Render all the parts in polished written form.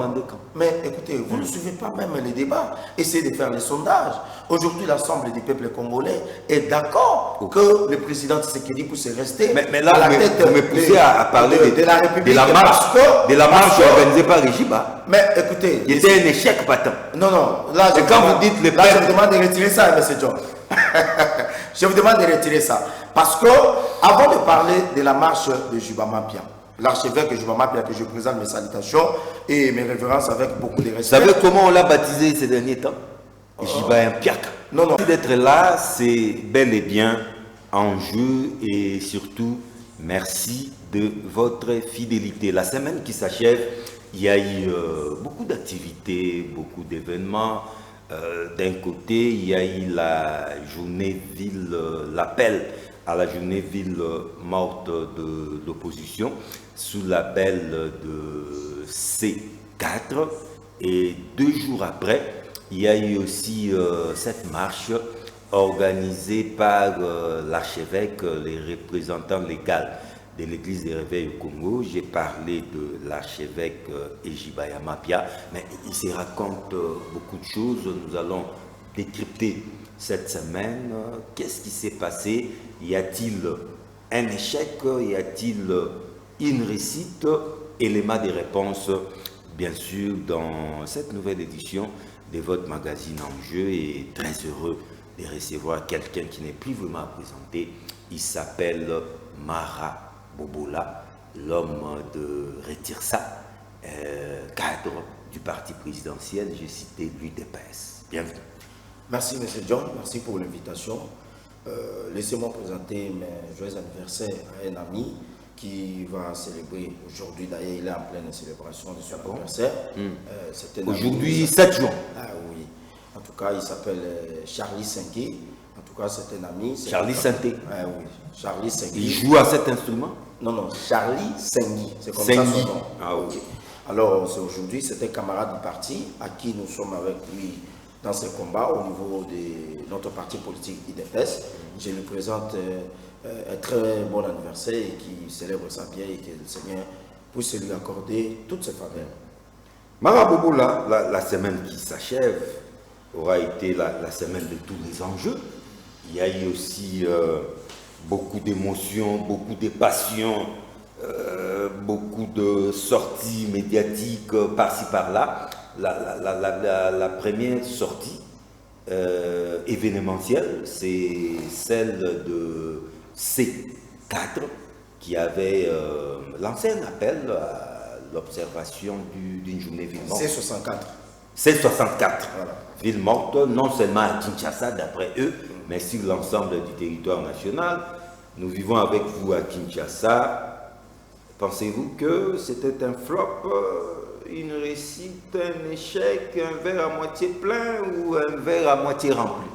commandé quand? Mais écoutez, vous ne suivez pas même les débats. Essayez de faire les sondages. Aujourd'hui, l'Assemblée du peuple congolais est d'accord que le président Tshisekedi puisse rester mais là, à la tête vous me poussez à parler de la République. De la marche organisée par Régiba. Mais écoutez... Il était un échec patent. Non, non. Là, quand vous dites le là, je vous demande de retirer ça, M. John. Je vous demande de retirer ça. Parce que, avant de parler de la marche de Juba Mapia, l'archevêque Juba Mapia, que je présente mes salutations et mes révérences avec beaucoup de respect. Vous savez comment on l'a baptisé ces derniers temps? Juba Mpiaka. Non, non. D'être là, c'est bel et bien en jeu et surtout, merci de votre fidélité. La semaine qui s'achève, il y a eu beaucoup d'activités, beaucoup d'événements. D'un côté, il y a eu la journée ville, l'appel à la journée ville morte de l'opposition sous l'appel de C4. Et 2 jours après, il y a eu aussi cette marche organisée par l'archevêque, les représentants légaux de l'église des réveils au Congo. J'ai parlé de l'archevêque Ejibaya Mapia, mais il se raconte beaucoup de choses. Nous allons décrypter cette semaine. Qu'est-ce qui s'est passé? Y a-t-il un échec? Y a-t-il une réussite? Élément de réponse, bien sûr, dans cette nouvelle édition de votre magazine En Jeu, et très heureux de recevoir quelqu'un qui n'est plus vraiment à présenter. Il s'appelle Mara Bobola, l'homme de Retirsa, cadre du parti présidentiel. J'ai cité l'UDPS. Bienvenue. Merci M. John, merci pour l'invitation. Laissez-moi présenter mes joyeux anniversaires à un ami qui va célébrer aujourd'hui. D'ailleurs, il est en pleine célébration de son anniversaire. Aujourd'hui, 7 juin. Ah oui. En tout cas, il s'appelle Charlie Sengi. En tout cas, c'est un ami. Charlie Santé. Ah oui, Charlie Sengi. Il joue à cet instrument? Non, non, Charlie Sengi. C'est comme ça son nom. Ah ok. Alors, aujourd'hui, c'est un camarade du parti à qui nous sommes avec lui dans ce combat au niveau de notre parti politique IDPS. Je lui présente un très bon anniversaire et qui célèbre ça bien et que le Seigneur puisse lui accorder toutes ses faveurs. Marabobo, la semaine qui s'achève aura été la semaine de tous les enjeux. Il y a eu aussi beaucoup d'émotions, beaucoup de passions, beaucoup de sorties médiatiques par-ci par-là. La première sortie événementielle, c'est celle de C4 qui avait lancé un appel à l'observation d'une journée ville morte. C64. C64. Voilà. Ville morte, non seulement à Kinshasa d'après eux, mais sur l'ensemble du territoire national. Nous vivons avec vous à Kinshasa. Pensez-vous que c'était un flop, une réussite, un échec, un verre à moitié plein ou un verre à moitié rempli?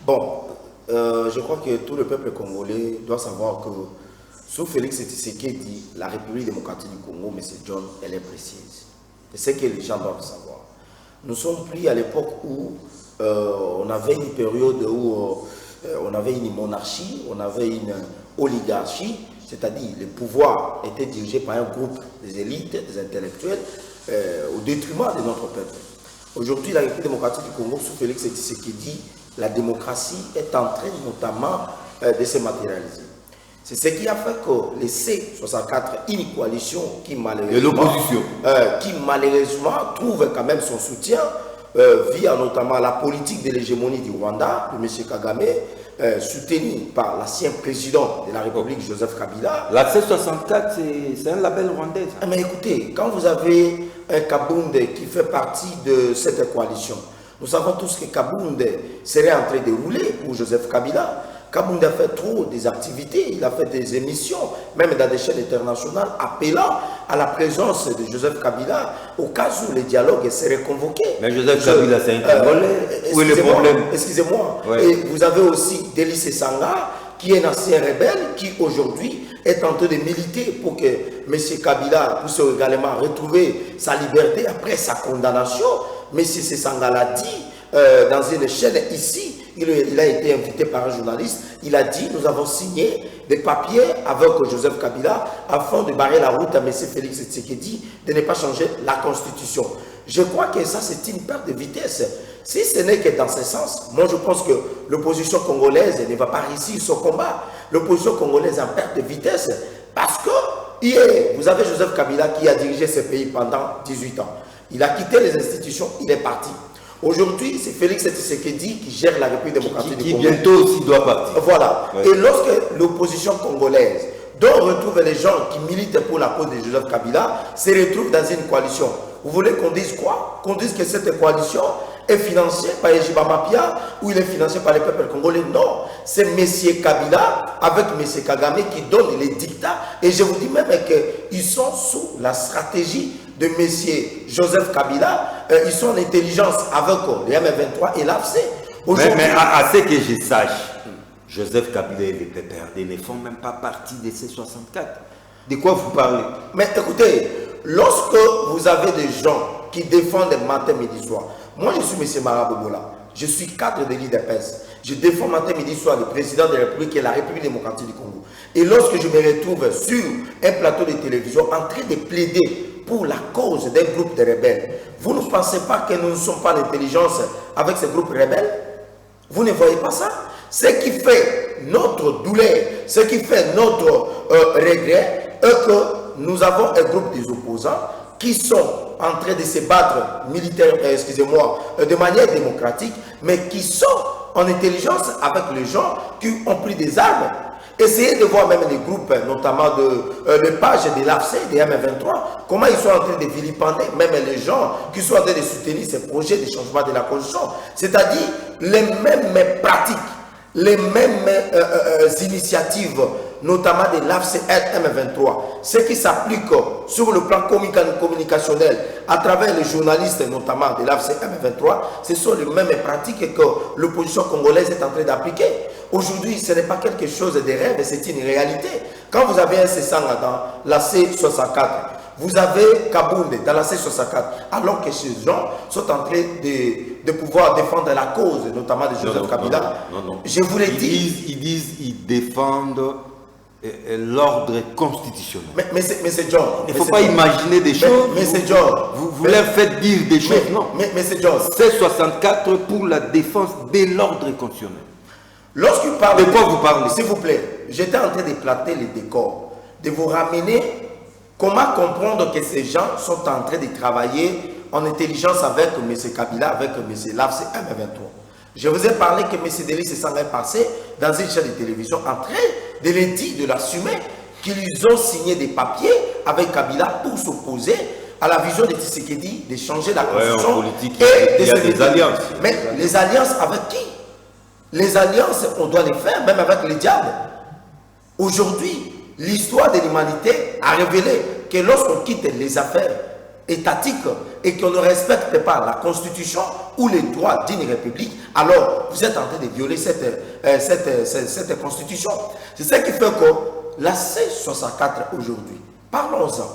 Bon, je crois que tout le peuple congolais doit savoir que sous Félix Tshisekedi, la République démocratique du Congo, M. John, elle est précise. C'est ce que les gens doivent savoir. Nous sommes pris à l'époque où on avait une période où on avait une monarchie, on avait une oligarchie, c'est-à-dire le pouvoir était dirigé par un groupe des élites, des intellectuels, au détriment de notre peuple. Aujourd'hui, la République démocratique du Congo, sous Félix Tshisekedi, la démocratie est en train notamment de se matérialiser. C'est ce qui a fait que les C64, une coalition qui malheureusement trouve quand même son soutien via notamment la politique de l'hégémonie du Rwanda, de M. Kagame, soutenu par l'ancien président de la République, Joseph Kabila. La C64, c'est un label rwandais. Mais écoutez, quand vous avez un Kabounde qui fait partie de cette coalition, nous savons tous que Kabounde serait en train de rouler pour Joseph Kabila. Kabounde a fait trop des activités, il a fait des émissions, même dans des chaînes internationales, appelant à la présence de Joseph Kabila au cas où les dialogues seraient convoqués. Mais Joseph Kabila, c'est un Congolais. Où est le problème? Excusez-moi. Ouais. Et vous avez aussi Délice Sanga, qui est un ancien rebelle, qui aujourd'hui est en train de militer pour que M. Kabila puisse également retrouver sa liberté après sa condamnation. M. Sanga l'a dit dans une chaîne ici. Il a été invité par un journaliste. Il a dit, nous avons signé des papiers avec Joseph Kabila afin de barrer la route à M. Félix Tshisekedi de ne pas changer la constitution. Je crois que ça, c'est une perte de vitesse. Si ce n'est que dans ce sens, moi je pense que l'opposition congolaise ne va pas réussir ce combat. L'opposition congolaise est en perte de vitesse parce que hier, vous avez Joseph Kabila qui a dirigé ce pays pendant 18 ans. Il a quitté les institutions, il est parti. Aujourd'hui, c'est Félix Tshisekedi qui gère la République démocratique du Congo. Qui bientôt aussi doit partir. Voilà. Ouais. Et lorsque l'opposition congolaise, dont on retrouve les gens qui militent pour la cause de Joseph Kabila, se retrouvent dans une coalition. Vous voulez qu'on dise quoi? Qu'on dise que cette coalition est financée par Ejiba Mapia ou il est financé par les peuples congolais? Non. C'est M. Kabila avec M. Kagame qui donne les dictats. Et je vous dis même qu'ils sont sous la stratégie de M. Joseph Kabila. Ils sont en intelligence avec les M23 et l'AFC. Mais à ce que je sache, Joseph Kabila et les PPRD ne font même pas partie de ces 64. De quoi vous parlez? Mais écoutez, lorsque vous avez des gens qui défendent matin, midi, soir, moi je suis M. Marabobola, je suis cadre de l'IDPS, je défends matin, midi, soir le président de la République et la République démocratique du Congo. Et lorsque je me retrouve sur un plateau de télévision en train de plaider pour la cause d'un groupe de rebelles, vous ne pensez pas que nous ne sommes pas l'intelligence avec ces groupes rebelles? Vous ne voyez pas ça? Ce qui fait notre douleur, ce qui fait notre regret, est que nous avons un groupe des opposants qui sont en train de se battre de manière démocratique, mais qui sont en intelligence avec les gens qui ont pris des armes. Essayez de voir même les groupes, notamment les pages de l'AFC, des M23, comment ils sont en train de vilipender, même les gens qui sont en train de soutenir ces projets de changement de la Constitution. C'est-à-dire les mêmes pratiques, les mêmes initiatives, notamment de l'AFC M23, ce qui s'applique sur le plan communicationnel à travers les journalistes, notamment de l'AFC M23, ce sont les mêmes pratiques que l'opposition congolaise est en train d'appliquer. Aujourd'hui, ce n'est pas quelque chose de rêve, c'est une réalité. Quand vous avez un C100 dans la C64, vous avez Kabounde dans la C64, alors que ces gens sont en train de pouvoir défendre la cause, notamment de Joseph Kabila. Non. Je vous l'ai dit. Ils défendent l'ordre constitutionnel. Mais c'est John. Il ne faut pas imaginer des choses. Mais c'est John. Vous leur faites dire des choses, non. Mais c'est John. C'est 64 pour la défense de l'ordre constitutionnel. Lorsqu'il parle de quoi vous parlez? S'il vous plaît, j'étais en train de planter les décors, de vous ramener comment comprendre que ces gens sont en train de travailler en intelligence avec M. Kabila, avec M. Lafse M23. Je vous ai parlé que M. Delis s'en est passé dans une chaîne de télévision en train de les dire, de l'assumer, qu'ils ont signé des papiers avec Kabila pour s'opposer à la vision de Tshisekedi de changer la constitution. En politique, il y a des alliances. Mais les alliances avec qui? Les alliances, on doit les faire, même avec les diables. Aujourd'hui, l'histoire de l'humanité a révélé que lorsqu'on quitte les affaires étatiques et qu'on ne respecte pas la constitution ou les droits d'une république, alors vous êtes en train de violer cette constitution. C'est ce qui fait que la C64 aujourd'hui, parlons-en,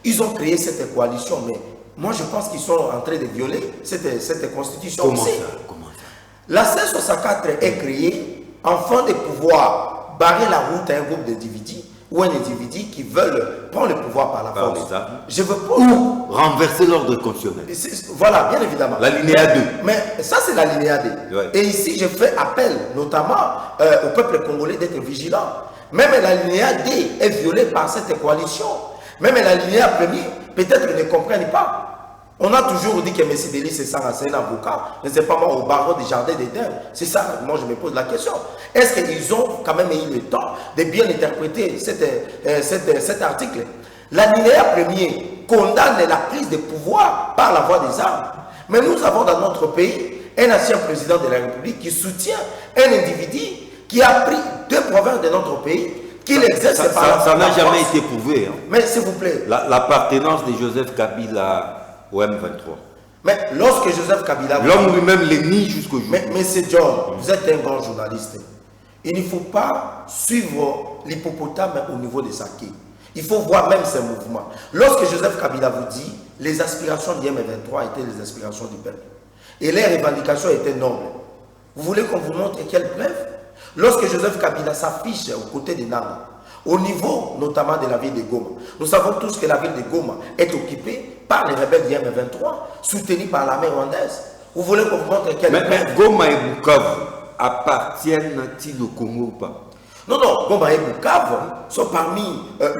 ils ont créé cette coalition, mais moi je pense qu'ils sont en train de violer cette constitution. Comment aussi. Comment ça? La C64 est créée afin de pouvoir barrer la route à un groupe d'individus ou un individu qui veulent prendre le pouvoir par la force. Je veux pas... Ou renverser l'ordre constitutionnel. Voilà, bien évidemment. L'alinéa 2. Mais ça, c'est l'alinéa 2. Ouais. Et ici, je fais appel notamment au peuple congolais d'être vigilant. Même l'alinéa 2 est violé par cette coalition. Même l'alinéa 1er, peut-être qu'ils ne comprennent pas. On a toujours dit que M. Delis c'est un avocat, je ne sais pas moi, au barreau des jardins d'Éden. C'est ça, moi je me pose la question. Est-ce qu'ils ont quand même eu le temps de bien interpréter cet article? L'alinéa 1er condamne la prise de pouvoir par la voie des armes. Mais nous avons dans notre pays un ancien président de la République qui soutient un individu qui a pris 2 provinces de notre pays, qui l'exerce par la force. Ça n'a jamais été prouvé. Hein. Mais s'il vous plaît. L'appartenance de Joseph Kabila au M23. Mais lorsque Joseph Kabila... L'homme lui-même les nie jusqu'au jour. Mais c'est John, vous êtes un grand journaliste. Il ne faut pas suivre l'hippopotame au niveau de sa quille. Il faut voir même ses mouvements. Lorsque Joseph Kabila vous dit, les aspirations du M23 étaient les aspirations du peuple. Et les revendications étaient nobles. Vous voulez qu'on vous montre quelle preuve? Lorsque Joseph Kabila s'affiche aux côtés de Nanga, au niveau notamment de la ville de Goma, nous savons tous que la ville de Goma est occupée par les rebelles du M23, soutenus par l'armée rwandaise. Vous voulez qu'on vous montre quel... Mais Goma et Bukavu appartiennent-ils au Congo ou pas? Non, non, Goma et Bukavu sont parmi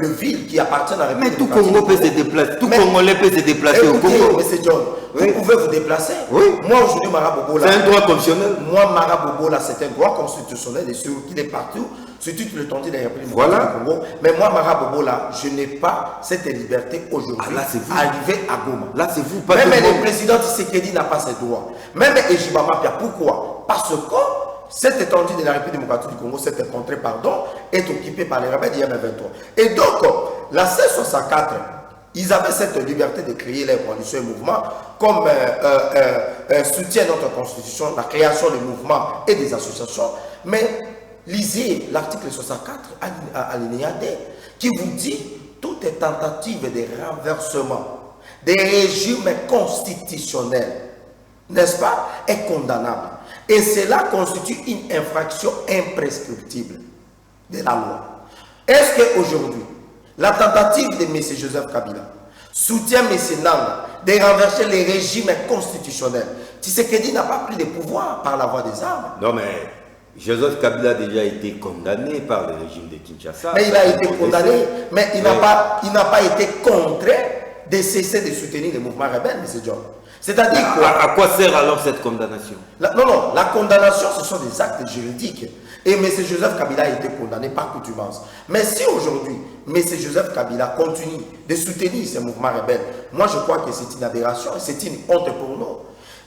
les villes qui appartiennent à la République. Mais tout Congo peut se déplacer, tout Congolais peut se déplacer au Congo. M. John, vous pouvez vous déplacer. Oui. Moi, aujourd'hui, Marabobola. C'est un droit constitutionnel. Moi, Marabobola, c'est un droit constitutionnel et celui qui est partout, sur toute l'étendue de la République du Congo. Mais moi, Marabobola, je n'ai pas cette liberté aujourd'hui d'arriver à Goma. Là, c'est vous, pas même tout le monde. le président Tshisekedi n'a pas ses droits. Même Ejima Mapia. Pourquoi? Parce que cette étendue de la République démocratique du Congo, cette contrée, est occupée par les rebelles du M23. Et donc, la C64, ils avaient cette liberté de créer les coalitions et mouvements comme soutien à notre constitution, la création des mouvements et des associations. Mais lisez l'article 64 alinéa D qui vous dit toute tentative de renversement des régimes constitutionnels, n'est-ce pas, est condamnable. Et cela constitue une infraction imprescriptible de la loi. Est-ce qu'aujourd'hui, la tentative de M. Joseph Kabila soutient M. Nanga de renverser les régimes constitutionnels? Tshisekedi n'a pas pris de pouvoir par la voie des armes. Non, mais Joseph Kabila a déjà été condamné par le régime de Kinshasa. Mais il a été condamné, mais il n'a pas été contraint de cesser de soutenir les mouvements rebelles, M. John. C'est-à-dire quoi? À quoi sert alors cette condamnation? Non, la condamnation, ce sont des actes juridiques. Et M. Joseph Kabila a été condamné par coutumance. Mais si aujourd'hui, M. Joseph Kabila continue de soutenir ces mouvements rebelles, moi je crois que c'est une aberration, c'est une honte pour nous.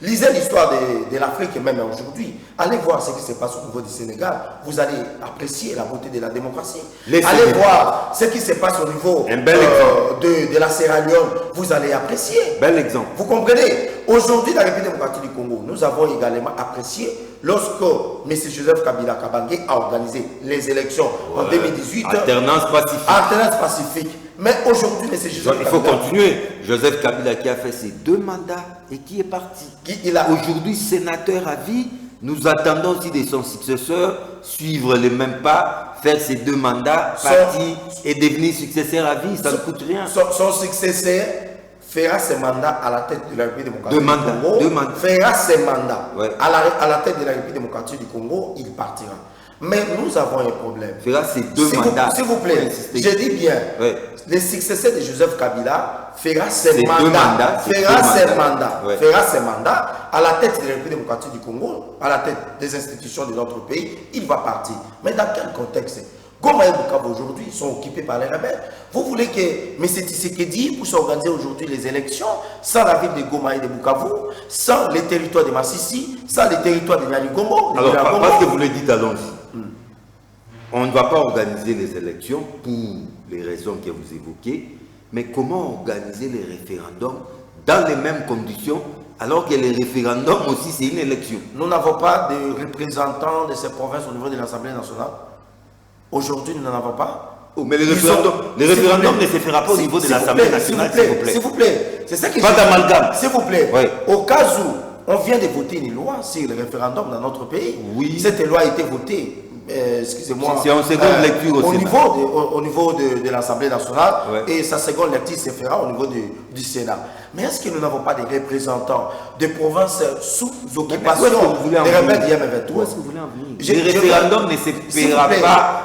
Lisez l'histoire de l'Afrique même aujourd'hui. Allez voir ce qui se passe au niveau du Sénégal. Vous allez apprécier la beauté de la démocratie. Allez voir ce qui se passe au niveau de la Sierra Leone. Vous allez apprécier. Bel exemple. Vous comprenez? Aujourd'hui, la République démocratique du Congo, nous avons également apprécié lorsque M. Joseph Kabila Kabange a organisé les élections en 2018. Alternance pacifique. Alternance pacifique. Mais aujourd'hui, M. Joseph Kabila... Il faut continuer. Joseph Kabila qui a fait ses 2 mandats et qui est parti. Aujourd'hui sénateur à vie, nous attendons aussi de son successeur suivre les mêmes pas, faire ses 2 mandats, partir et devenir successeur à vie, ça ne coûte rien. Son successeur fera ses mandats à la tête de la République démocratique du Congo. 2 mandats. Fera ses mandats ouais. à la tête de la République démocratique du Congo, il partira. Mais nous avons un problème. Fera ses 2 mandats. S'il vous plaît, je dis bien, ouais. Le successeur de Joseph Kabila fera ses mandats. Fera ses mandats à la tête de la République démocratique du Congo, à la tête des institutions de notre pays. Il va partir. Mais dans quel contexte? Goma et Bukavu aujourd'hui sont occupés par les rebelles. Vous voulez que M. Tshisekedi puisse organiser aujourd'hui les élections sans la ville de Goma et de Bukavu, sans les territoires de Massissi, sans les territoires de Nyaligongo? Alors, parce que vous le dites, allons-y. On ne va pas organiser les élections pour les raisons que vous évoquez, mais comment organiser les référendums dans les mêmes conditions alors que les référendums aussi c'est une élection? Nous n'avons pas de représentants de ces provinces au niveau de l'Assemblée nationale. Aujourd'hui, nous n'en avons pas. Oh, mais les référendums ne se feront pas au niveau de l'Assemblée nationale, s'il vous plaît. S'il vous plaît, c'est ça que pas d'amalgame. S'il vous plaît, oui. Au cas où on vient de voter une loi sur le référendum dans notre pays, oui. Cette loi a été votée, excusez-moi, c'est en seconde lecture au niveau de l'Assemblée nationale, ouais. Et sa seconde lecture se fera au niveau du Sénat. Mais est-ce que nous n'avons pas des représentants de provinces sous occupation des rebelles du M23? Où est-ce que vous voulez en venir? Les référendums ne se fera pas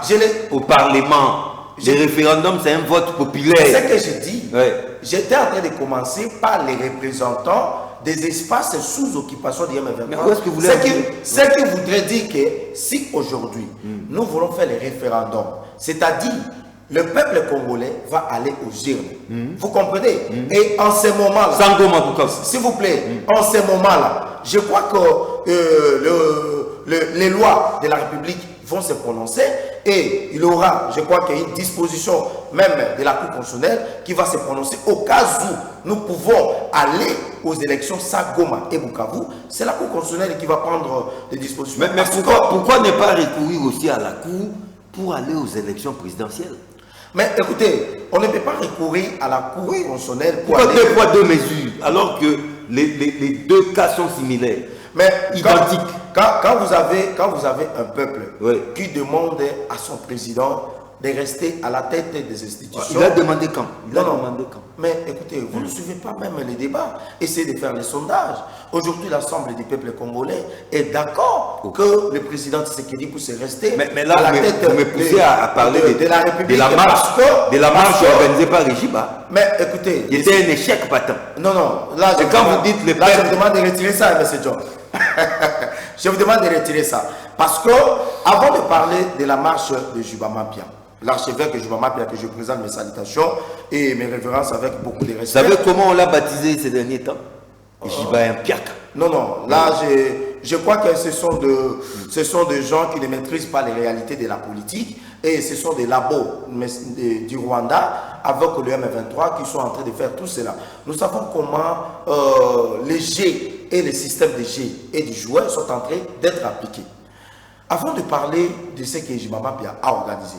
au Parlement. Les référendums, c'est un vote populaire. C'est ce que j'ai dit. Ouais. J'étais en train de commencer par les représentants des espaces sous occupation du M23. Mais où est-ce que vous voulez en venir? Ce qui voudrait dire que si aujourd'hui, nous voulons faire les référendums, c'est-à-dire le peuple congolais va aller aux urnes. Vous comprenez? Et en ce moment-là, s'il vous plaît, en ce moment-là, je crois que les lois de la République vont se prononcer et il y aura, je crois qu'il y a une disposition même de la Cour constitutionnelle qui va se prononcer au cas où nous pouvons aller aux élections sans Goma et Bukavu. C'est la Cour constitutionnelle qui va prendre des dispositions. Mais pourquoi ne pas recourir aussi à la Cour pour aller aux élections présidentielles? Mais écoutez, on ne peut pas recourir à la Cour constitutionnelle pour aller... 2 poids 2 mesures, alors que les 2 cas sont similaires, mais identiques. quand vous avez un peuple Oui. qui demande à son président de rester à la tête des institutions. Il a demandé quand? Non. Mais écoutez, vous ne suivez pas même les débats. Essayez de faire les sondages. Aujourd'hui, l'Assemblée du peuple congolais est d'accord que le président Tshisekedi puisse rester mais là, à la tête vous me poussez à parler de la République. de la marche organisée par Rijiba. Mais écoutez, il était un échec patent. Non. Là, je vous demande de retirer ça, M. John. Je vous demande de retirer ça. Parce que, avant de parler de la marche de Juba Mapia, l'archevêque Juba Mapia, que je présente mes salutations et mes révérences avec beaucoup de respect. Vous savez comment on l'a baptisé ces derniers temps? Juba Mpiaka. Non. Là, je crois que ce sont des gens qui ne maîtrisent pas les réalités de la politique. Et ce sont des labos du Rwanda avec le M23 qui sont en train de faire tout cela. Nous savons comment les G et les systèmes de G et du joueur sont en train d'être appliqués. Avant de parler de ce que Juba Mapia a organisé,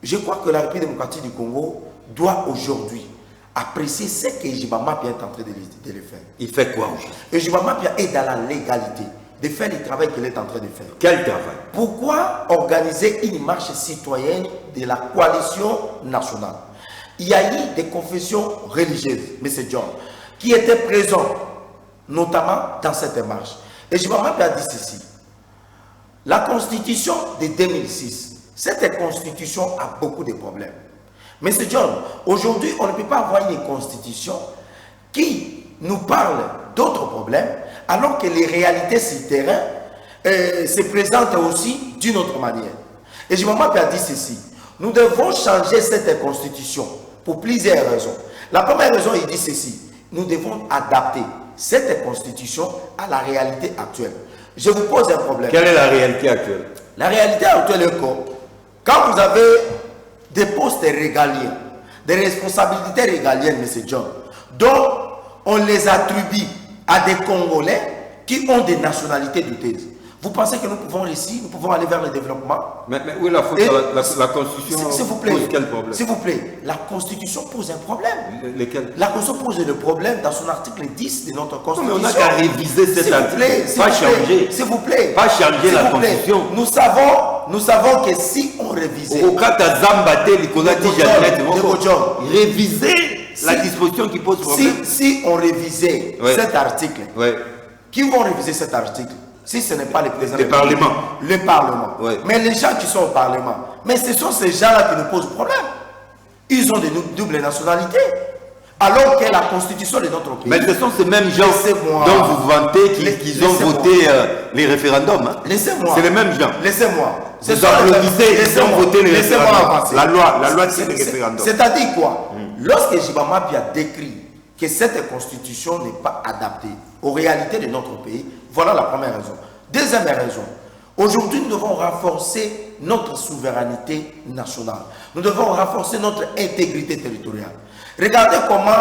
je crois que la République démocratique du Congo doit aujourd'hui apprécier ce que Juba Mapia est en train de le faire. Il fait quoi aujourd'hui? Et Juba Mapia est dans la légalité de faire le travail qu'il est en train de faire. Quel travail? Pourquoi organiser une marche citoyenne de la coalition nationale? Il y a eu des confessions religieuses, M. John, qui étaient présents, notamment dans cette marche. Et Juba Mapia a dit ceci. La constitution de 2006, cette constitution a beaucoup de problèmes. M. John, aujourd'hui, on ne peut pas avoir une constitution qui nous parle d'autres problèmes, alors que les réalités sur le terrain se présentent aussi d'une autre manière. Et Juba Mapia a dit ceci. Nous devons changer cette constitution pour plusieurs raisons. La première raison, il dit ceci. Nous devons adapter cette constitution à la réalité actuelle. Je vous pose un problème. Quelle est la réalité actuelle? La réalité actuelle est que quand vous avez des postes régaliens, des responsabilités régaliennes, M. John, dont on les attribue à des Congolais qui ont des nationalités douteuses. Vous pensez que nous pouvons réussir, nous pouvons aller vers le développement? Mais où est la faute? La Constitution s'il vous plaît, pose quel problème? S'il vous plaît, la Constitution pose un problème. Lesquels? La Constitution pose le problème dans son article 10 de notre Constitution. Non, mais on n'a qu'à réviser cet article. Pas changer. S'il vous plaît. Pas changer la Constitution. Nous savons que si on révisait... Réviser la disposition qui pose problème. Si on révisait cet article, qui vont réviser cet article? Si ce n'est pas le président du Parlement. Le Parlement. Mais les gens qui sont au Parlement, mais ce sont ces gens-là qui nous posent problème. Ils ont des doubles nationalités. Alors que la constitution de notre pays... Mais ce sont ces mêmes gens dont vous vantez qu'ils ont voté les référendums. Hein. Laissez-moi. C'est les mêmes gens. Laissez-moi. Vous applaudissez, ils ont voté les référendums. La loi c'est les référendums. C'est-à-dire quoi? Lorsque Juba Mapia décrit que cette constitution n'est pas adaptée aux réalités de notre pays, voilà la première raison. Deuxième raison, aujourd'hui nous devons renforcer notre souveraineté nationale. Nous devons renforcer notre intégrité territoriale. Regardez comment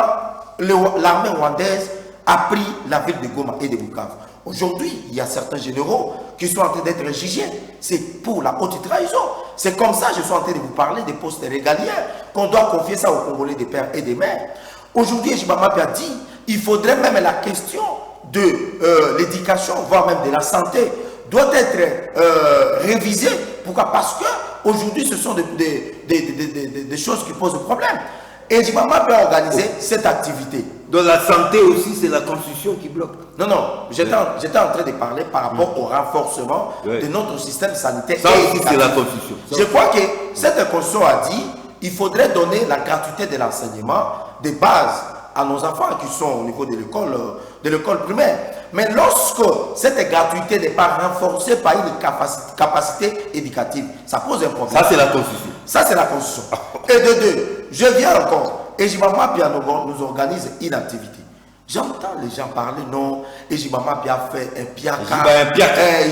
l'armée rwandaise a pris la ville de Goma et de Bukavu. Aujourd'hui, il y a certains généraux qui sont en train d'être jugés. C'est pour la haute trahison. C'est comme ça que je suis en train de vous parler des postes régaliens, qu'on doit confier ça aux Congolais des pères et des mères. Aujourd'hui, Juba Mapia dit il faudrait même la question de l'éducation, voire même de la santé, doit être révisée. Pourquoi? Parce qu'aujourd'hui, ce sont des choses qui posent problème. Et Juba Mapia a organisé cette activité. Dans la santé aussi, c'est la Constitution qui bloque. Non, j'étais en train de parler par rapport au renforcement de notre système sanitaire. Ça aussi, c'est la Constitution. Je crois que cette Constitution a dit qu'il faudrait donner la gratuité de l'enseignement de base à nos enfants qui sont au niveau de l'école primaire. Mais lorsque cette gratuité n'est pas renforcée par une capacité éducative, ça pose un problème. Ça, c'est la Constitution. Ça, c'est la Constitution. Et de deux, je viens encore. Et Juba Mapia nous organise une activité. J'entends les gens parler, non, et Juba Mapia a fait un piaka.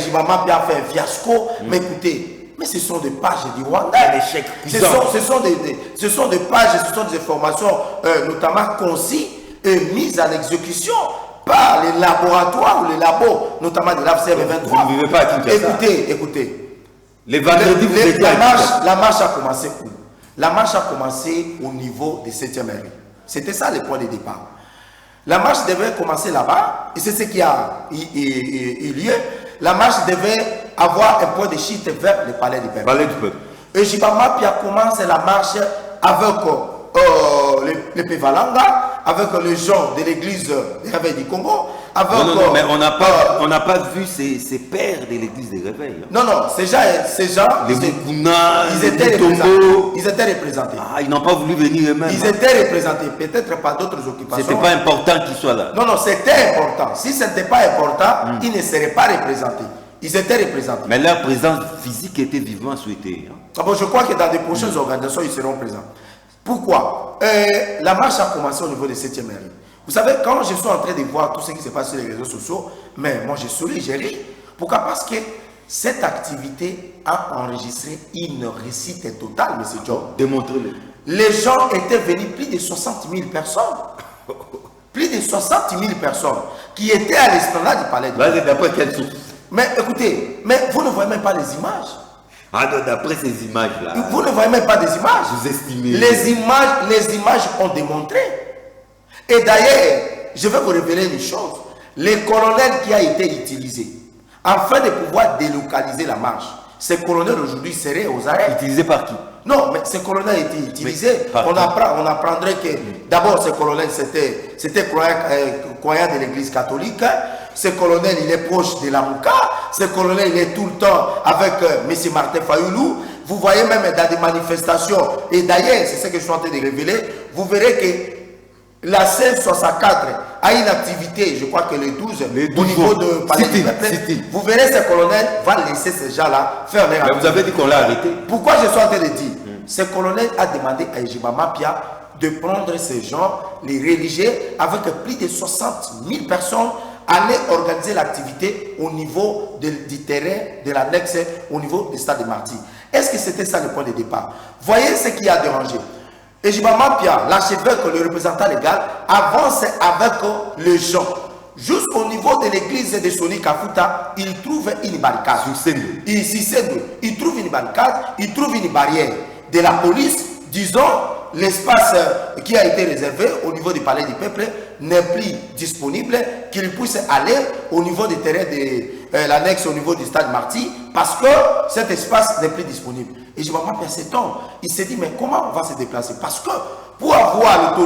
Juba Mapia a fait un fiasco. Mais écoutez, mais ce sont des pages du Rwanda. Ce sont des pages, ce sont des informations notamment concis et mises à l'exécution par les laboratoires ou les labos, notamment de l'AFCM 23. Vous ne vivez pas à Kinshasa. Écoutez. Les vendredis, vous étiez la marche a commencé où? La marche a commencé au niveau des 7e RI. C'était ça le point de départ. La marche devait commencer là-bas, et c'est ce qui a eu lieu. la marche devait avoir un point de chute vers le palais du peuple. Palais du peuple. Et Jibama Pia commence la marche avec les Pévalanga, avec les gens de l'église des Réveils du Congo. Avec, non, mais on n'a pas vu ces pères de l'église des Réveils. Non, ces gens les Mukuna, ils étaient représentés. Ah, ils n'ont pas voulu venir eux-mêmes. Ils étaient représentés, peut-être pas d'autres occupations. C'était pas important qu'ils soient là. Non, c'était important. Si ce n'était pas important, ils ne seraient pas représentés. Ils étaient représentés. Mais leur présence physique était vivement souhaitée. Ah bon, je crois que dans les prochaines organisations, ils seront présents. Pourquoi? La marche a commencé au niveau de 7e mairie. Vous savez, quand je suis en train de voir tout ce qui se passe sur les réseaux sociaux, mais moi je souris, j'ai ri. Pourquoi? Parce que cette activité a enregistré une réussite totale, M. John. Démontrez-le. Les gens étaient venus, plus de 60 000 personnes. Plus de 60 000 personnes qui étaient à l'esplanade du palais. D'après quelle source? Mais écoutez, mais vous ne voyez même pas les images. Ah, d'après ces images-là. Vous ne voyez même pas des images. Vous estimez. Les images ont démontré. Et d'ailleurs, je vais vous révéler une chose. Le colonel qui a été utilisé afin de pouvoir délocaliser la marche, ce colonel aujourd'hui serait aux arrêts. Utilisé par qui? Non, mais ce colonel a été utilisé. On apprendrait que d'abord ce colonel c'était croyant de l'église catholique. Ce colonel il est proche de la Mouka. Ce colonel il est tout le temps avec M. Martin Fayoulou. Vous voyez même dans des manifestations. Et d'ailleurs, c'est ce que je suis en train de révéler. Vous verrez que la 1664 a une activité, je crois que le 12 au niveau de Palais du Peuple. Vous verrez ce colonel va laisser ces gens-là faire leur activité. Vous avez dit qu'on l'a arrêté. Pourquoi je suis en train de dire? Ce colonel a demandé à Jibama Pia de prendre ces gens, les religieux, avec plus de 60 000 personnes, aller organiser l'activité au niveau du terrain de l'annexe, au niveau du stade de Martyrs. Est-ce que c'était ça le point de départ? Voyez ce qui a dérangé. Et Jibama Pia, l'archevêque, le représentant légal, avance avec les gens. Jusqu'au niveau de l'église de Soni Kafuta, il trouve une barricade. Il trouve une barricade, il trouve une barrière de la police, disons, l'espace qui a été réservé au niveau du palais du peuple n'est plus disponible, qu'il puisse aller au niveau du terrain de l'annexe au niveau du stade Martyrs, parce que cet espace n'est plus disponible. Et je m'appelle cet homme, il s'est dit, mais comment on va se déplacer? Parce que pour avoir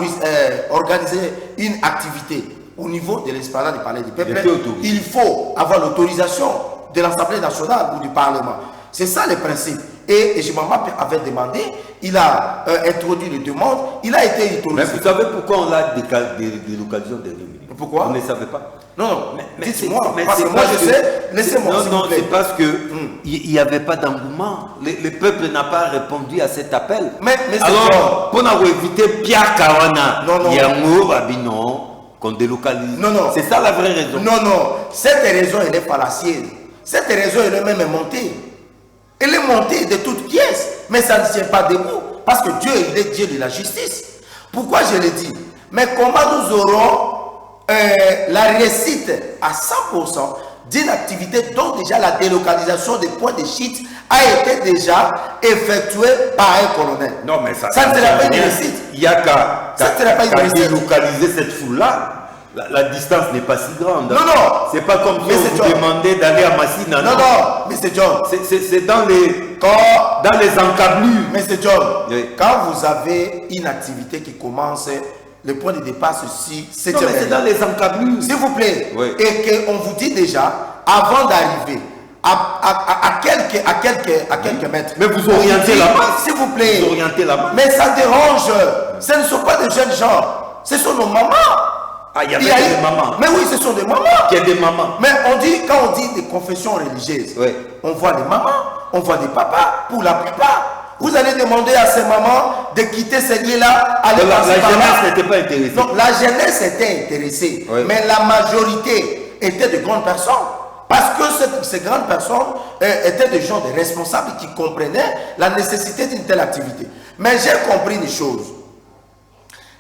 organisé une activité au niveau de l'esplanade du palais du peuple, il faut avoir l'autorisation de l'Assemblée nationale ou du Parlement. C'est ça le principe. Et Jibama avait demandé, il a introduit les demandes, il a été autorisé. Mais vous savez pourquoi on a des occasions de réunir? Pourquoi? Vous ne savez pas? Non, dites-moi, parce que moi je sais, laissez-moi. Non, c'est parce que il n'y avait pas d'engouement. Le peuple n'a pas répondu à cet appel. Mais alors, pour éviter Pierre Kawana, Yango Babino, qu'on délocalise. Non. C'est ça la vraie raison. Non, cette raison elle est fallacieuse. Cette raison elle est même montée. Elle est montée de toutes pièces, mais ça ne tient pas debout. Parce que Dieu, il est Dieu de la justice. Pourquoi je le dis? Mais comment nous aurons la réussite à 100% d'une activité dont déjà la délocalisation des points de chute a été déjà effectuée par un colonel? Non, mais ça ne sera pas une réussite. Il n'y a qu'à délocaliser cette foule-là. La distance n'est pas si grande. Non. C'est pas comme si on vous demandait d'aller à Massina. Non, Mr. John. C'est dans les encablures. Mr. John, quand vous avez une activité qui commence, le point de départ, c'est dans les encablures. S'il vous plaît. Oui. Et qu'on vous dit déjà, avant d'arriver à quelques mètres. Mais vous orientez la main. S'il vous plaît. Vous orientez la main. Mais ça dérange. Ce ne sont pas des jeunes gens. Ce sont nos mamans. Ah, il y avait des mamans. Mais oui, ce sont des mamans. Il y a des mamans. Mais quand on dit des confessions religieuses, on voit des mamans, on voit des papas, pour la plupart. Vous allez demander à ces mamans de quitter ces lieux-là. La jeunesse n'était pas intéressée. Non, la jeunesse était intéressée. Oui. Mais la majorité était de grandes personnes. Parce que ces grandes personnes étaient des gens de responsables qui comprenaient la nécessité d'une telle activité. Mais j'ai compris une chose.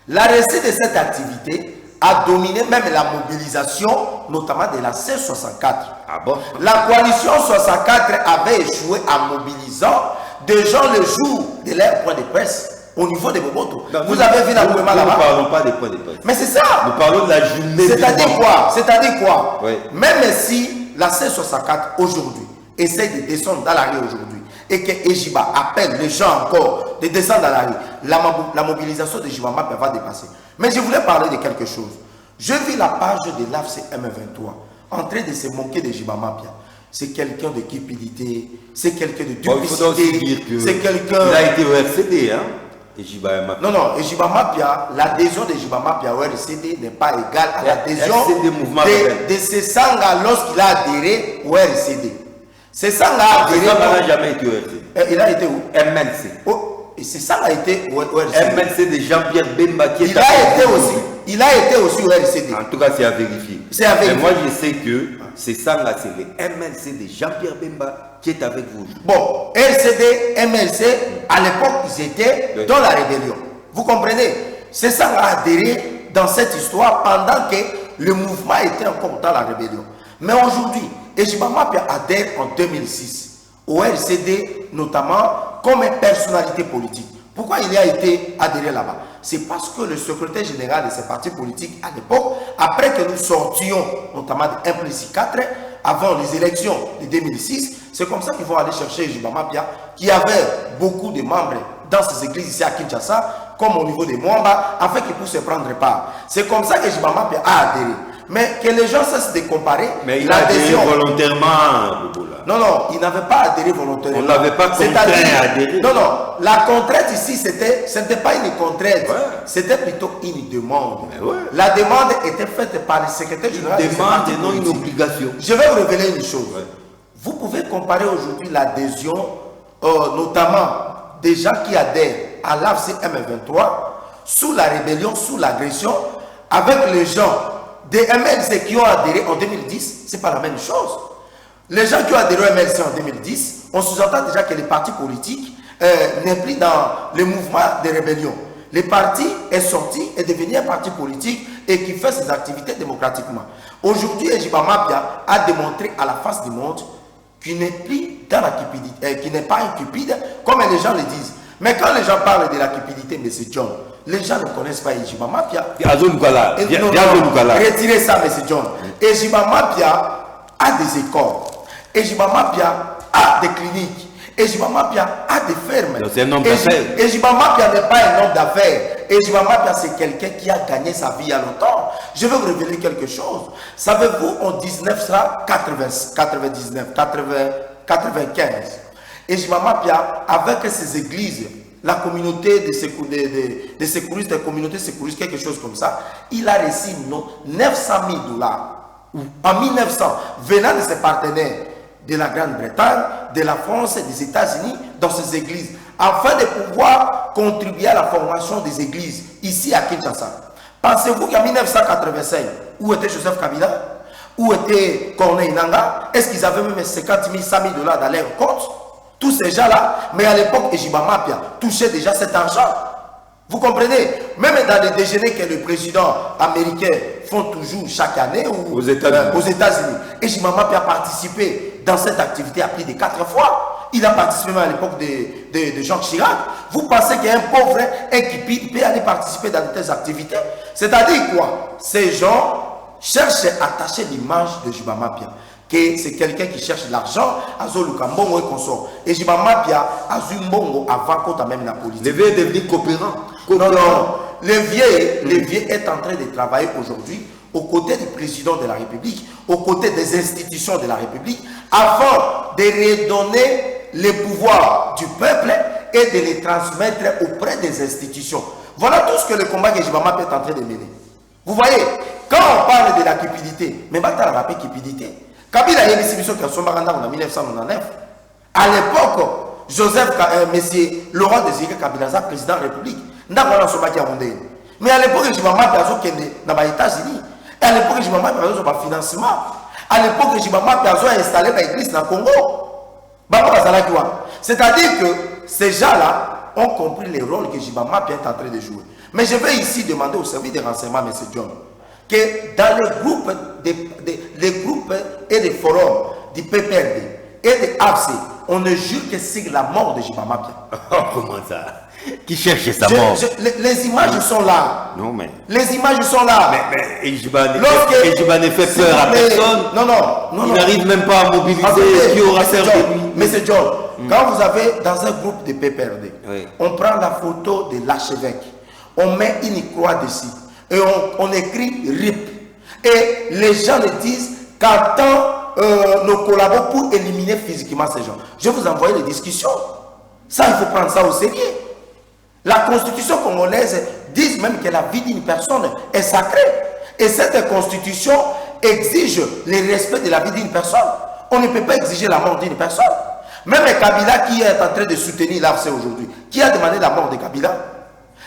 La réussite de cette activité a dominé même la mobilisation, notamment de la C64. Ah bon? La coalition 64 avait échoué en mobilisant des gens le jour de leur point de presse au niveau de Boboto. Vous avez vu l'argument là-bas? Nous ne parlons pas des points de presse. Mais c'est ça. Nous parlons de la journée. C'est-à-dire quoi? Oui. Même si la C64 aujourd'hui essaie de descendre dans la rue aujourd'hui et que Ejiba appelle les gens encore de descendre dans la rue, la mobilisation de Ejiba Mapia va dépasser. Mais je voulais parler de quelque chose. Je vis la page de l'AFC M23 en train de se moquer de Ejiba Mapia. C'est quelqu'un de cupidité, c'est quelqu'un de duplicité, c'est quelqu'un... Il a été au RCD, hein? Ejiba Mapia. Non, non, Ejiba Mapia, l'adhésion de Ejiba Mapia au RCD n'est pas égale à l'adhésion de Sesanga lorsqu'il a adhéré au RCD. Sesanga a adhéré... Sesanga n'a jamais été au RCD. Il a été où? MNC. Oh, et Sesanga a été au RCD. MNC de Jean-Pierre Bemba qui est... Il a été aussi au RCD. En tout cas, c'est à vérifier. C'est à vérifier. Mais moi, je sais que Sesanga, c'est le MNC de Jean-Pierre Bemba qui est avec vous. Bon, RCD, MLC, à l'époque, ils étaient dans la rébellion. Vous comprenez? C'est ça a adhéré dans cette histoire pendant que le mouvement était encore dans la rébellion. Mais aujourd'hui, Ejiba Mapia adhère en 2006 au RCD, notamment comme personnalité politique. Pourquoi il a été adhéré là-bas? C'est parce que le secrétaire général de ces partis politiques à l'époque, après que nous sortions notamment de 1+4, avant les élections de 2006, c'est comme ça qu'ils vont aller chercher Ejiba Mapia, qui avait beaucoup de membres dans ces églises ici à Kinshasa, comme au niveau des Mwamba, afin qu'ils puissent prendre part. C'est comme ça que Ejiba Mapia a adhéré. Mais que les gens cessent de comparer. Mais il a adhéré volontairement. Non, non, il n'avait pas adhéré volontairement. On n'avait pas contraint à adhérer. Non, non, la contrainte ici, ce n'était pas une contrainte, c'était plutôt une demande. La demande était faite par le secrétaire général. Une demande et non une obligation. Je vais vous révéler une chose. Vous pouvez comparer aujourd'hui l'adhésion, notamment des gens qui adhèrent à l'AFC M23 sous la rébellion, sous l'agression, avec les gens des MLC qui ont adhéré en 2010, ce n'est pas la même chose. Les gens qui ont adhéré au MLC en 2010, on sous-entend déjà que les partis politiques n'est plus dans le mouvement de rébellion. Le parti est sorti et devenu un parti politique et qui fait ses activités démocratiquement. Aujourd'hui, Ejiba Mapia a démontré à la face du monde qu'il n'est plus dans la cupidité, qu'il n'est pas un cupide, comme les gens le disent. Mais quand les gens parlent de la cupidité, M. John, les gens ne connaissent pas Ejiba Mapia. Retirez ça, M. John. Ejiba Mapia a des écoles. Ejiba Mapia a des cliniques. Ejiba Mapia a des fermes. C'est un homme d'affaires. Ejiba Mapia n'est pas un homme d'affaires. Ejiba Mapia, c'est quelqu'un qui a gagné sa vie il y a longtemps. Je vais vous révéler quelque chose. Savez-vous, en 1995, Ejiba Mapia, avec ses églises, la communauté de secouristes, la communauté secouriste, quelque chose comme ça, il a reçu $900 000 en 1900, venant de ses partenaires de la Grande-Bretagne, de la France et des États-Unis dans ces églises, afin de pouvoir contribuer à la formation des églises ici à Kinshasa. Pensez-vous qu'en 1985, où était Joseph Kabila? Où était Corneille Nangaa? Est-ce qu'ils avaient même 50 000, 100 000 $ dans leur compte? Tous ces gens-là, mais à l'époque, Ejiba Mapia touchait déjà cet argent. Vous comprenez? Même dans les déjeuners que le président américain font toujours chaque année ou aux États-Unis, Ejiba Mapia a participé dans cette activité à plus de 4 fois. Il a participé même à l'époque de Jean Chirac. Vous pensez qu'un pauvre, un qui peut aller participer dans de telles activités? C'est-à-dire quoi? Ces gens cherchent à attacher l'image de Ejiba Mapia, que c'est quelqu'un qui cherche l'argent, Azoluka Mbongo et consort. Et Ejiba Mapia a eu Mbongo avant qu'on même la politique. Le vieux est devenu coopérant. Non, non. Le vieux est en train de travailler aujourd'hui aux côtés du président de la République, aux côtés des institutions de la République, afin de redonner les pouvoirs du peuple et de les transmettre auprès des institutions. Voilà tout ce que le combat que Ejiba Mapia est en train de mener. Vous voyez, quand on parle de la cupidité, mais pas la rapide cupidité. Kabila a eu l'exhibition qui a son baranda en 1999. À l'époque, Monsieur Laurent Désiré Kabila, président de la République, n'a pas eu. Mais à l'époque, Ejiba Mapia a été dans les États-Unis. Et à l'époque, Ejiba Mapia a eu un financement. À l'époque, Ejiba Mapia a installé l'église dans le Congo. C'est-à-dire que ces gens-là ont compris les rôles que Ejiba Mapia est en train de jouer. Mais je vais ici demander au service de renseignement, M. John, que dans les groupes et les forums du PPRD et de AFC, on ne jure que c'est la mort de Ejiba Mapia. Comment ça? qui cherche sa mort. Les images sont là. Non, mais... Les images sont là. Mais Ejiba ne fait peur à personne. Non. Il n'arrive même pas à mobiliser qui aura peur de lui. Mais c'est John. Quand vous avez dans un groupe de PPRD, on prend la photo de l'archevêque, on met une croix dessus et on écrit RIP. Et les gens le disent qu'attend nos collaborateurs pour éliminer physiquement ces gens. Je vous envoie les discussions. Ça, il faut prendre ça au sérieux. La constitution congolaise dit même que la vie d'une personne est sacrée. Et cette constitution exige le respect de la vie d'une personne. On ne peut pas exiger la mort d'une personne. Même Kabila qui est en train de soutenir l'AFC aujourd'hui, qui a demandé la mort de Kabila,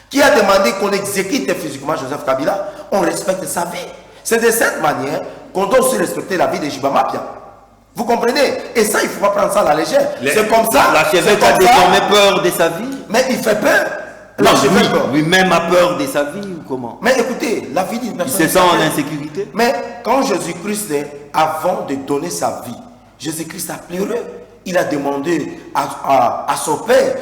qui a demandé qu'on exécute physiquement Joseph Kabila, on respecte sa vie. C'est de cette manière qu'on doit aussi respecter la vie de Ejiba Mapia. Vous comprenez? Et ça, il ne faut pas prendre ça à la légère. C'est comme ça. L'archevêque a désormais peur de sa vie. Mais il fait peur. Lui-même a peur de sa vie ou comment? Mais écoutez, la vie d'une personne... Il se sent en insécurité. Mais quand Jésus-Christ, avant de donner sa vie, Jésus-Christ a pleuré. Il a demandé à son père,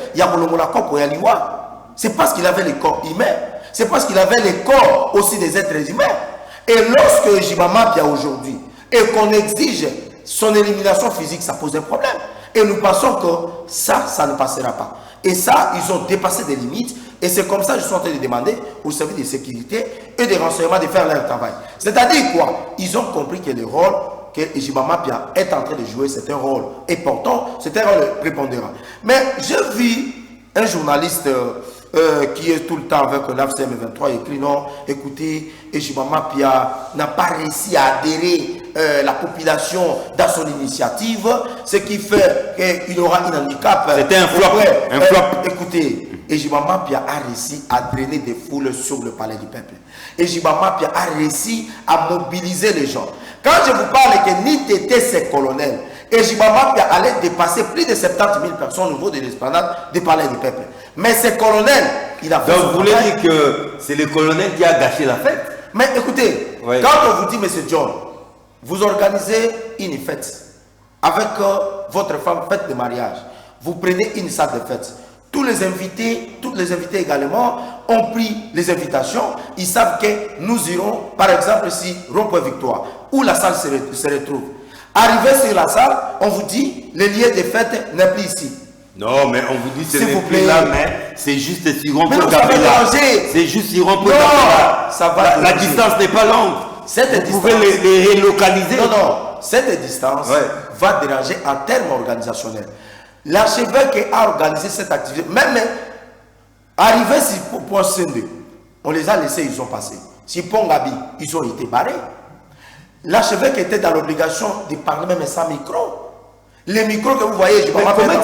c'est parce qu'il avait le corps humain. C'est parce qu'il avait le corps aussi des êtres humains. Et lorsque Ejiba Mapia aujourd'hui, et qu'on exige son élimination physique, ça pose un problème. Et nous pensons que ça ne passera pas. Et ça, ils ont dépassé des limites. Et c'est comme ça que je suis en train de demander aux services de sécurité et de renseignement de faire leur travail. C'est-à-dire quoi? Ils ont compris que le rôle que Ejiba Mapia est en train de jouer, c'est un rôle important, c'est un rôle prépondérant. Mais j'ai vu un journaliste qui est tout le temps avec l'AFCM 23 écrit non, écoutez, Ejiba Mapia n'a pas réussi à adhérer la population dans son initiative, ce qui fait qu'il aura un handicap. C'était un flop. Un flop. Écoutez, Ejiba Mapia a réussi à drainer des foules sur le palais du peuple. Ejiba Mapia a réussi à mobiliser les gens. Quand je vous parle que Nitete c'est colonel, Ejiba Mapia allait dépasser plus de 70 000 personnes au niveau de l'esplanade du palais du peuple. Mais ce colonel, il a fait. Donc vous voulez dire que c'est le colonel qui a gâché la fête? Mais écoutez, quand on vous dit, monsieur John, vous organisez une fête avec votre femme, fête de mariage, vous prenez une salle de fête. Tous les invités également ont pris les invitations. Ils savent que nous irons, par exemple, ici, Rond-Point Victoire, où la salle se retrouve. Arrivé sur la salle, on vous dit, le lieu de fête n'est plus ici. Non, mais on vous dit, c'est s'il vous plaît, là, mais c'est juste sur Rond-Point Victoire. C'est juste sur Rond-Point Victoire. Ça va. La distance n'est pas longue. Vous pouvez les relocaliser. Non, cette distance va déranger en termes organisationnels. L'archevêque a organisé cette activité. Même arrivé sur Point Sende, on les a laissés, ils ont passé. Sur Pont Gabi, ils ont été barrés. L'archevêque était dans l'obligation de parler même sans micro. Les micros que vous voyez, je ne vais pas parler.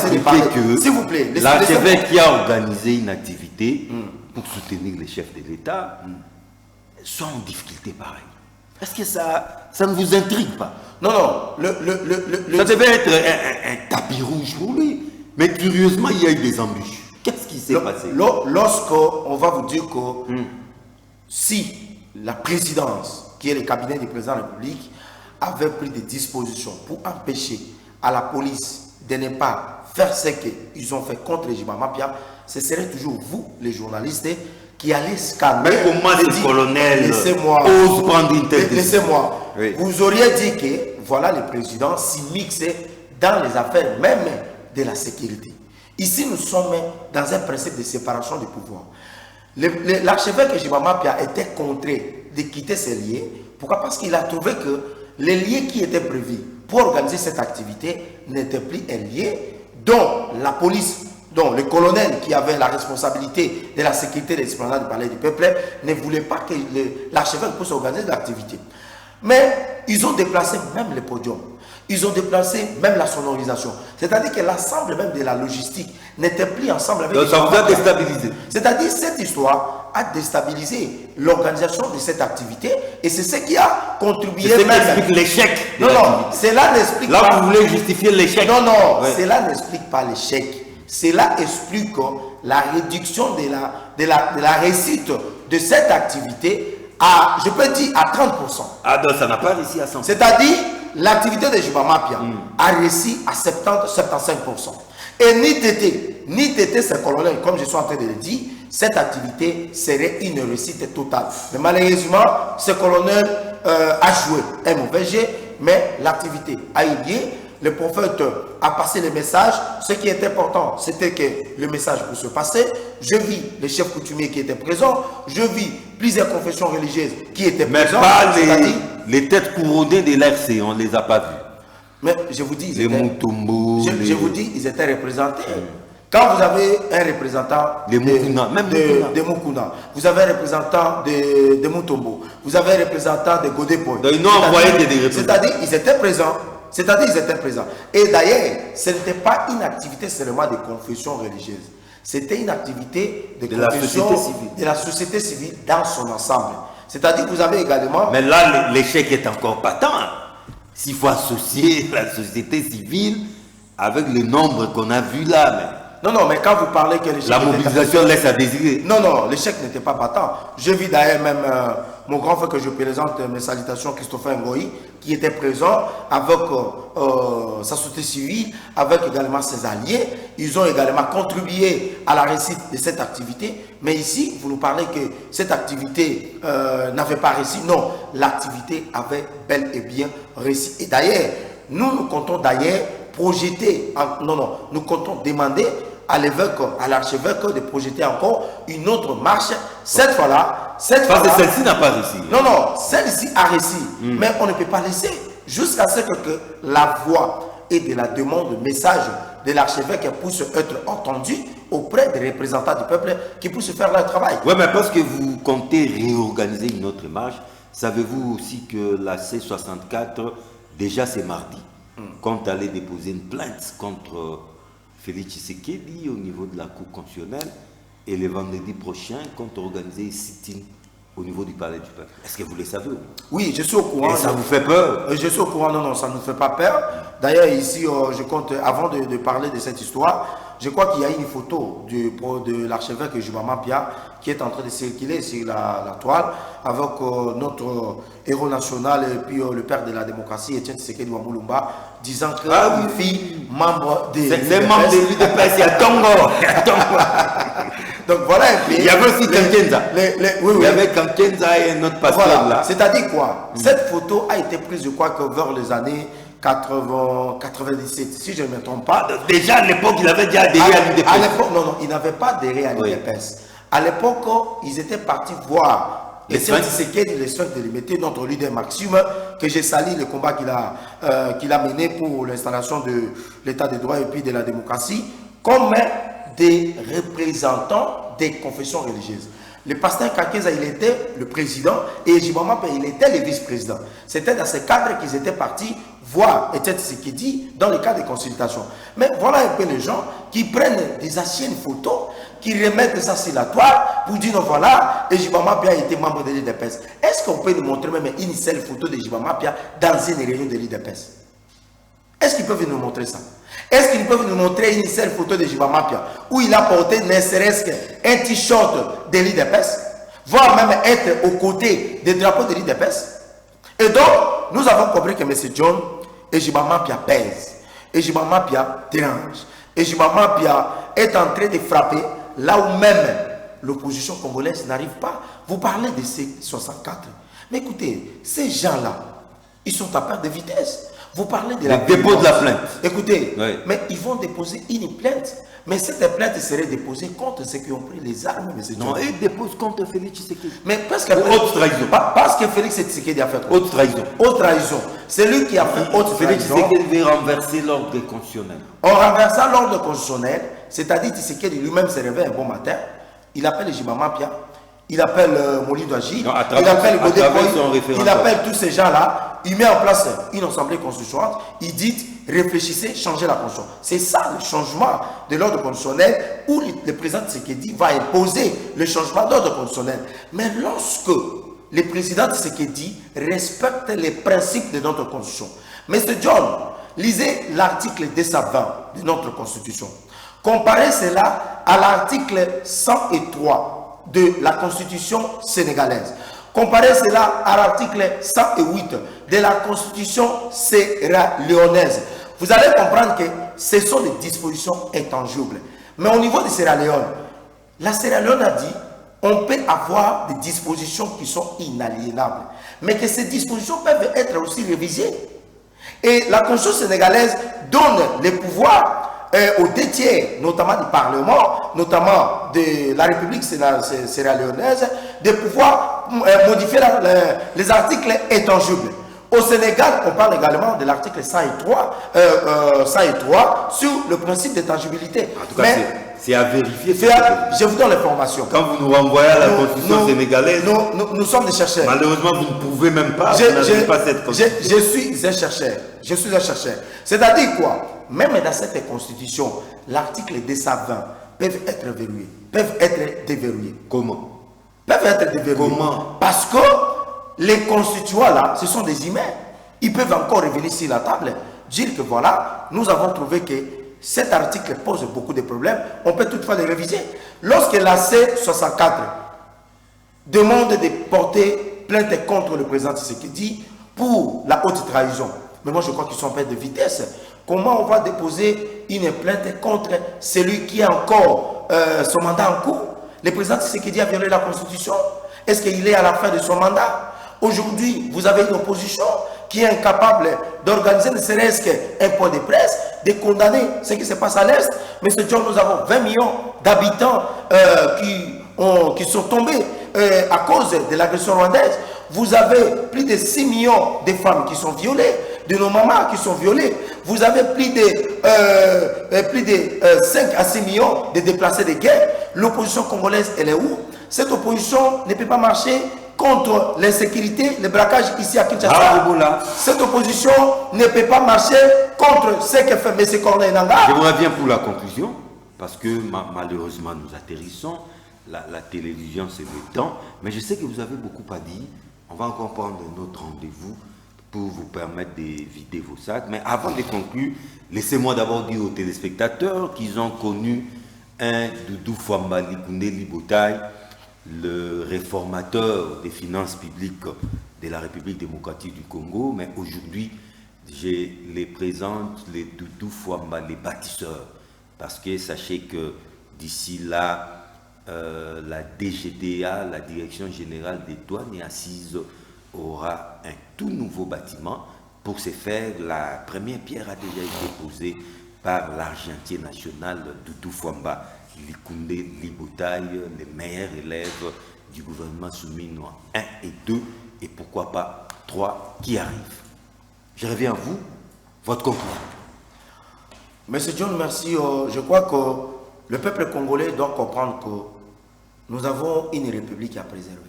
S'il vous plaît. L'archevêque qui a organisé une activité pour soutenir les chefs de l'État soit en difficulté pareille. Est-ce que ça ne vous intrigue pas? Non. Ça devait être un tapis rouge pour lui. Mais curieusement, il y a eu des embûches. Qu'est-ce qui s'est passé? Lorsqu'on va vous dire que si la présidence, qui est le cabinet du président de la République, avait pris des dispositions pour empêcher à la police de ne pas faire ce qu'ils ont fait contre Ejiba Mapia, ce serait toujours vous, les journalistes, qui allez scanner. Mais comment ce colonel ose prendre une telle décision? Laissez-moi. Oui. Vous auriez dit que, voilà, le président s'y mixe dans les affaires même de la sécurité. Ici, nous sommes dans un principe de séparation des pouvoirs. L'archevêque Ejiba Mapia était contraint de quitter ses lieux. Pourquoi? Parce qu'il a trouvé que les lieux qui étaient prévus pour organiser cette activité n'étaient plus un lieu dont la police, dont le colonel qui avait la responsabilité de la sécurité de l'esplanade du palais du peuple ne voulait pas que l'archevêque puisse organiser l'activité. Mais ils ont déplacé même les podiums. Ils ont déplacé même la sonorisation. C'est-à-dire que l'ensemble même de la logistique n'était plus ensemble avec... Donc ça vous a déstabilisé. C'est-à-dire cette histoire a déstabilisé l'organisation de cette activité et c'est ce qui a contribué... C'est ce qui explique l'échec. Non, cela n'explique pas... Là, vous voulez justifier l'échec. Non, cela n'explique pas l'échec. Cela explique la réduction de la réussite de cette activité à, je peux dire, à 30%. Ah, donc ça n'a pas réussi à 100%. C'est-à-dire, l'activité de Ejiba Mapia a réussi à 70-75%. Et ni tété ce colonel, comme je suis en train de le dire, cette activité serait une réussite totale. Mais malheureusement, ce colonel a joué un mauvais jeu, mais l'activité a eu lieu. Le prophète a passé le message. Ce qui est important, c'était que le message puisse se passer. Je vis les chefs coutumiers qui étaient présents. Je vis plusieurs confessions religieuses qui étaient présentes. Mais pas les têtes couronnées de l'RC, on ne les a pas vues. Mais je vous dis, les Mutombo. Je vous dis, ils étaient représentés. Quand vous avez un représentant de Mukuna, vous avez un représentant de Mutombo, vous avez un représentant de Godepoy. Donc ils n'ont envoyé des représentants. C'est-à-dire ils étaient présents. Et d'ailleurs, ce n'était pas une activité seulement de confession religieuse. C'était une activité de la société civile dans son ensemble. C'est-à-dire que vous avez également... Mais là, l'échec est encore patent. S'il faut associer la société civile avec le nombre qu'on a vu là. Non, mais quand vous parlez que l'échec... La mobilisation laisse à désirer. Non, l'échec n'était pas battant. Je vis d'ailleurs même mon grand frère que je présente, mes salutations, Christopher Ngoï, qui était présent avec sa société civile, avec également ses alliés. Ils ont également contribué à la réussite de cette activité. Mais ici, vous nous parlez que cette activité n'avait pas réussi. Non, l'activité avait bel et bien réussi. Et d'ailleurs, nous comptons d'ailleurs projeter, nous comptons demander à l'évêque, à l'archevêque de projeter encore une autre marche. Cette fois-là, celle-ci n'a pas réussi. Non, celle-ci a réussi. Mais on ne peut pas laisser jusqu'à ce que la voix et de la demande de message de l'archevêque puisse être entendue auprès des représentants du peuple qui puissent faire leur travail. Oui, mais parce que vous comptez réorganiser une autre marche, savez-vous aussi que la C64, déjà c'est mardi, compte aller déposer une plainte contre Félix Tshisekedi au niveau de la Cour constitutionnelle, et le vendredi prochain compte organiser un sit-in au niveau du Palais du Peuple. Est-ce que vous le savez? Oui, je suis au courant. Et ça vous fait peur? Je suis au courant, non, ça ne nous fait pas peur. D'ailleurs, ici, je compte, avant de parler de cette histoire, je crois qu'il y a une photo de l'archevêque Jubama Pia qui est en train de circuler sur la toile avec notre héros national et puis le père de la démocratie, Etienne Tshisekedi Wamulumba, disant que une fille membre de l'UDPS, il y a Tongo. Donc voilà un peu. Il y avait aussi Kankenza. Il y avait Kankenza et notre pasteur là. C'est-à-dire quoi? Cette photo a été prise, je crois, que vers les années 97, si je ne me trompe pas. Déjà à l'époque, il avait déjà adhéré à l'UDPS. À l'époque, non, il n'avait pas adhéré à l'UDPS. À l'époque, ils étaient partis voir les Tshisekedi, les soins de l'Imité, notre leader Maxime, que j'ai sali le combat qu'il a mené pour l'installation de l'état de droit et puis de la démocratie, comme des représentants des confessions religieuses. Le pasteur Kakeza, il était le président et Jibama, il était le vice-président. C'était dans ce cadre qu'ils étaient partis voir Etienne Tshisekedi dans le cadre des consultations. Mais voilà un peu les gens qui prennent des anciennes photos, qui remettent ça sur la toile pour dire non, voilà, et Jibama Pia était membre de l'UDPS. Est-ce qu'on peut nous montrer même une seule photo de Jibama Pia dans une réunion de l'UDPS? Est-ce qu'ils peuvent nous montrer ça? Est-ce qu'ils peuvent nous montrer une seule photo de Jibama Pia où il a porté ne serait-ce qu'un t-shirt de l'UDPS, voire même être aux côtés des drapeaux de l'UDPS? Et donc, nous avons compris que M. John et Jibama Pia pèsent. Et Jibama Pia dérange. Et Jibama Pia est en train de frapper là où même l'opposition congolaise n'arrive pas. Vous parlez de ces 64. Mais écoutez, ces gens-là, ils sont à perte de vitesse. Vous parlez de la dépôt de la plainte. Écoutez, mais ils vont déposer une plainte. Mais cette plainte serait déposée contre ceux qui ont pris les armes. Non, ils déposent contre Félix Tshisekedi. Mais parce que haute trahison. Parce que Félix Tshisekedi a fait haute trahison. Haute trahison. C'est lui qui a fait haute trahison. Félix Tshisekedi veut renverser l'ordre constitutionnel. En renversant l'ordre constitutionnel, c'est-à-dire Tshisekedi lui-même se réveille un bon matin, il appelle Jibama Pia, il appelle Moli Douaji, il appelle Godepoy, il appelle tous ces gens-là, il met en place une assemblée constituante, il dit réfléchissez, changez la constitution. C'est ça le changement de l'ordre constitutionnel où le président Tshisekedi va imposer le changement d'ordre constitutionnel. Mais lorsque le président Tshisekedi respecte les principes de notre constitution, M. John, lisez l'article 220 de notre constitution. Comparez cela à l'article 103 de la constitution sénégalaise. Comparez cela à l'article 108 de la constitution sierra-léonaise. vous allez comprendre que ce sont des dispositions intangibles. Mais au niveau de Sierra Leone, la Sierra Leone a dit on peut avoir des dispositions qui sont inaliénables, mais que ces dispositions peuvent être aussi révisées. Et la Constitution sénégalaise donne les pouvoirs aux deux tiers, notamment du Parlement, notamment de la République sierra-léonaise, de pouvoir modifier les articles intangibles. Au Sénégal, on parle également de l'article 103 sur le principe d'intangibilité. En tout cas, c'est à vérifier. Je vous donne l'information. Quand vous nous renvoyez à la Constitution sénégalaise, nous sommes des chercheurs. Malheureusement, vous ne pouvez même pas. Vous n'avez pas cette Constitution. Je suis un chercheur. Je suis un chercheur. C'est-à-dire quoi? Même dans cette Constitution, l'article 220 peuvent être verrouillés, peuvent être déverrouillés. Comment? Peuvent être déverrouillés. Comment? Parce que les constituants là, ce sont des humains. Ils peuvent encore revenir sur la table, dire que voilà, nous avons trouvé que cet article pose beaucoup de problèmes. On peut toutefois les réviser. Lorsque la C64 demande de porter plainte contre le président Tshisekedi pour la haute trahison, mais moi je crois qu'ils sont en perte de vitesse. Comment on va déposer une plainte contre celui qui a encore son mandat en cours? Le président Tshisekedi a violé la Constitution. Est-ce qu'il est à la fin de son mandat? Aujourd'hui, vous avez une opposition qui est incapable d'organiser ne serait-ce qu'un point de presse, de condamner ce qui se passe à l'Est. Mais ce jour, nous avons 20 millions d'habitants qui sont tombés à cause de l'agression rwandaise. Vous avez plus de 6 millions de femmes qui sont violées, de nos mamans qui sont violées. Vous avez plus de 5 à 6 millions de déplacés de guerre. L'opposition congolaise, elle est où? Cette opposition ne peut pas marcher contre l'insécurité, le braquage ici à Kinshasa. Cette opposition ne peut pas marcher contre ce que fait M. Corneille Nangaa. Je reviens pour la conclusion, parce que malheureusement nous atterrissons. La télévision, c'est le temps. Mais je sais que vous avez beaucoup à dire. On va encore prendre notre rendez-vous pour vous permettre de vider vos sacs. Mais avant de conclure, laissez-moi d'abord dire aux téléspectateurs qu'ils ont connu un Doudou Fwamba Likunde Libotaï, le réformateur des finances publiques de la République démocratique du Congo. Mais aujourd'hui, je les présente, les Doudou Fwamba, les bâtisseurs. Parce que sachez que d'ici là, la DGDA, la Direction Générale des Douanes et Assises, aura un tout nouveau bâtiment. Pour ce faire, la première pierre a déjà été posée par l'argentier national Doudou Fwamba Likunde Libotaï, les meilleurs élèves du gouvernement Souminois 1 et 2, et pourquoi pas 3 qui arrivent. Je reviens à vous, votre conclusion. Monsieur John, merci. Je crois que le peuple congolais doit comprendre que nous avons une république à préserver.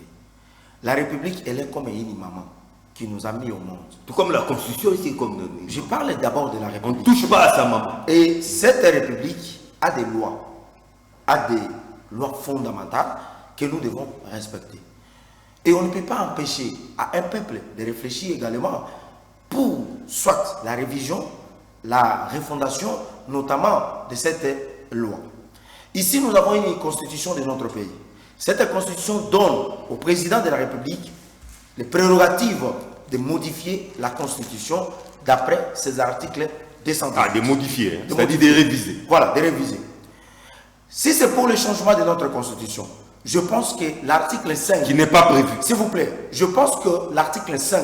La république, elle est comme une maman qui nous a mis au monde. Tout comme la constitution ici, comme... Je parle d'abord de la république. On ne touche pas à sa maman. Et cette république a des lois fondamentales que nous devons respecter. Et on ne peut pas empêcher à un peuple de réfléchir également pour soit la révision, la refondation, notamment de cette loi. Ici, nous avons une constitution de notre pays. Cette constitution donne au président de la République les prérogatives de modifier la constitution d'après ces articles 230. Ah, de modifier, c'est-à-dire de réviser. Voilà, de réviser. Si c'est pour le changement de notre constitution, je pense que l'article 5... Qui n'est pas prévu. S'il vous plaît, je pense que l'article 5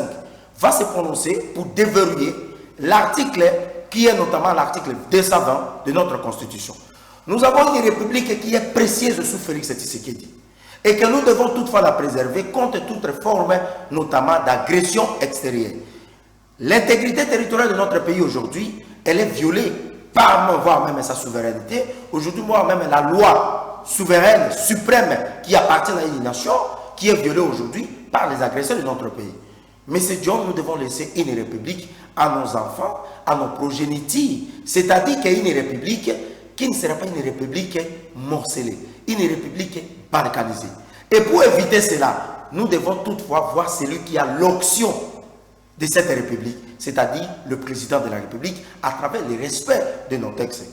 va se prononcer pour déverrouiller l'article qui est notamment l'article 220 de notre constitution. Nous avons une république qui est précieuse sous Félix Tshisekedi et que nous devons toutefois la préserver contre toute forme, notamment d'agression extérieure. L'intégrité territoriale de notre pays aujourd'hui, elle est violée par, voire même sa souveraineté. Aujourd'hui, voire même la loi souveraine, suprême, qui appartient à une nation, qui est violée aujourd'hui par les agresseurs de notre pays. Mais c'est John, nous devons laisser une république à nos enfants, à nos progénitures. C'est-à-dire qu'il y a une république qui ne sera pas une république morcelée, une république balkanisée. Et pour éviter cela, nous devons toutefois voir celui qui a l'option de cette république, c'est-à-dire le président de la République, à travers le respect de nos textes.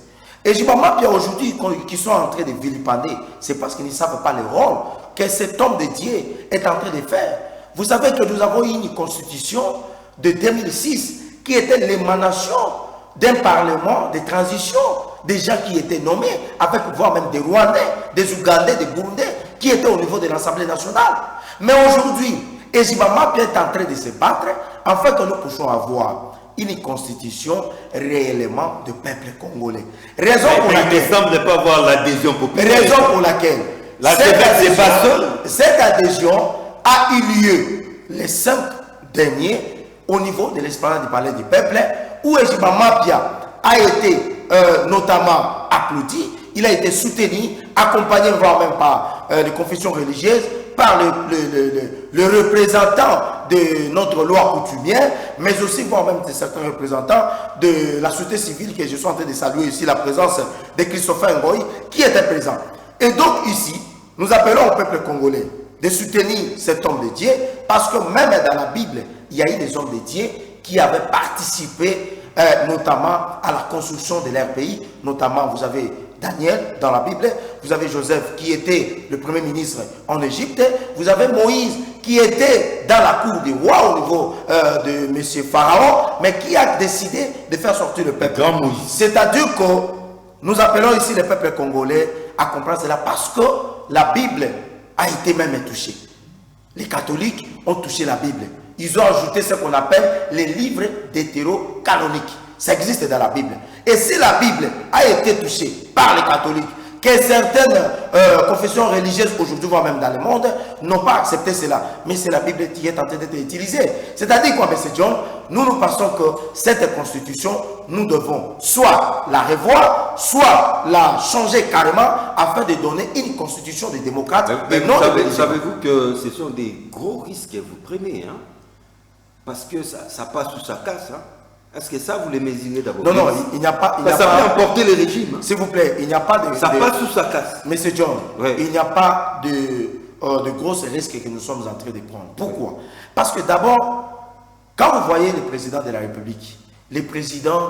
Et je m'en bien aujourd'hui qui sont en train de vilipender, c'est parce qu'ils ne savent pas le rôle que cet homme de Dieu est en train de faire. Vous savez que nous avons une constitution de 2006 qui était l'émanation d'un parlement de transition, des gens qui étaient nommés, avec voire même des Rwandais, des Ougandais, des Burundais, qui étaient au niveau de l'Assemblée nationale. Mais aujourd'hui, Ejiba Mapia est en train de se battre afin que nous puissions avoir une constitution réellement de peuple congolais. Raison pour laquelle il ne semble pas avoir l'adhésion populaire. Raison pour laquelle cette adhésion a eu lieu les 5 derniers au niveau de l'esplanade du palais du peuple, où Ejiba Mapia a été notamment applaudi, il a été soutenu, accompagné voire même par les confessions religieuses, par le représentant de notre loi coutumière, mais aussi voire même de certains représentants de la société civile, que je suis en train de saluer ici la présence de Christopher Ngoï, qui était présent. Et donc ici, nous appelons au peuple congolais de soutenir cet homme de Dieu, parce que même dans la Bible, il y a eu des hommes de Dieu qui avaient participé notamment à la construction de leur pays. Notamment, vous avez Daniel dans la Bible, vous avez Joseph qui était le premier ministre en Égypte, vous avez Moïse qui était dans la cour du roi au niveau de M. Pharaon, mais qui a décidé de faire sortir le peuple. C'est-à-dire que nous appelons ici le peuple congolais à comprendre cela, parce que la Bible a été même touchée. Les catholiques ont touché la Bible. Ils ont ajouté ce qu'on appelle les livres d'hétéro-canoniques. Ça existe dans la Bible. Et si la Bible a été touchée par les catholiques, que certaines confessions religieuses aujourd'hui, voire même dans le monde, n'ont pas accepté cela. Mais c'est la Bible qui est en train d'être utilisée. C'est-à-dire quoi, M. John? Nous pensons que cette constitution, nous devons soit la revoir, soit la changer carrément, afin de donner une constitution des démocrates. Savez-vous que ce sont des gros risques que vous prenez, hein? Parce que ça passe ou ça casse, hein? Est-ce que ça, vous les mesurez d'abord? Non, il n'y a pas... Ça peut emporter le régime. S'il vous plaît, il n'y a pas de... Ça passe ou ça casse? Monsieur John, ouais. Il n'y a pas de gros risques que nous sommes en train de prendre. Pourquoi? Parce que d'abord, quand vous voyez le président de la République, le président